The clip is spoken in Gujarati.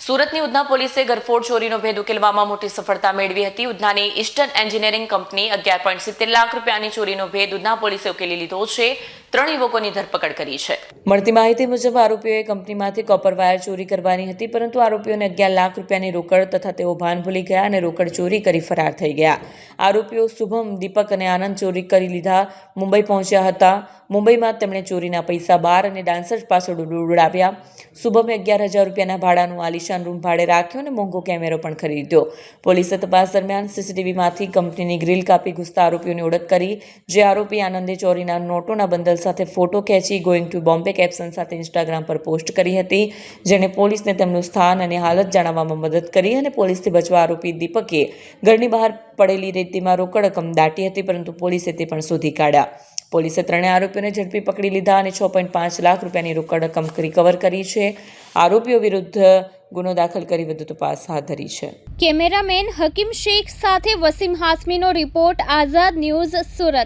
સુરતની ઉધના પોલીસે ઘરફોડ ચોરીનો ભેદ ઉકેલવામાં મોટી સફળતા મેળવી હતી. ઉધનાની ઈસ્ટર્ન એન્જિનિયરિંગ કંપની 11.70 લાખ રૂપિયાની ચોરીનો ભેદ ઉધના પોલીસે ઉકેલી લીધો છે. 3 યુવકોની ધરપકડ કરી છે. મળતી માહિતી મુજબ આરોપીઓએ કંપનીમાંથી કોપર વાયર ચોરી કરવાની હતી, પરંતુ આરોપીઓને 11 લાખ રૂપિયાની રોકડ તથા તેઓ ભાન ભૂલી ગયા અને રોકડ ચોરી કરી ફરાર થઈ ગયા. આરોપીઓ શુભમ, દીપક અને આનંદ ચોરી કરી લીધા મુંબઈ પહોંચ્યા હતા. મુંબઈમાં તેમણે ચોરીના પૈસા બાર અને ડાન્સર્સ પાછળ ઉડાવ્યા. શુભમે 11,000 રૂપિયાના ભાડાનું આલિશાન રૂમ ભાડે રાખ્યો અને મોંઘો કેમેરો પણ ખરીદ્યો. પોલીસે તપાસ દરમિયાન સીસીટીવીમાંથી કંપનીની ગ્રીલ કાપી ઘૂસતા આરોપીઓની ઓળખ કરી. જે આરોપી આનંદે ચોરીના નોટોના બંડલ સાથે ફોટો ખેંચી ગોઈંગ ટુ બોમ્બે કેપ્શન સાથે ઇન્સ્ટાગ્રામ પર પોસ્ટ કરી હતી, જેણે પોલીસને તેમનું સ્થાન અને હાલત જાણવામાં મદદ કરી. અને પોલીસથી બચવા આરોપી દીપકે ઘરની બહાર પડેલી રેતીમાં રોકડ રકમ દાટી હતી, પરંતુ પોલીસે તે પણ શોધી કાઢ્યા. પોલીસે ત્રણેય આરોપીઓને ઝડપી પકડી લીધા અને 6.5 લાખ રૂપિયાની રોકડ રકમ રિકવર કરી છે. આરોપીઓ વિરુદ્ધ ગુનો દાખલ કરી વધુ તપાસ હાથ ધરી છે. કેમેરામેન હકીમ શેખ સાથે વસીમ હાસમીનો રિપોર્ટ, આઝાદ ન્યૂઝ, સુરત.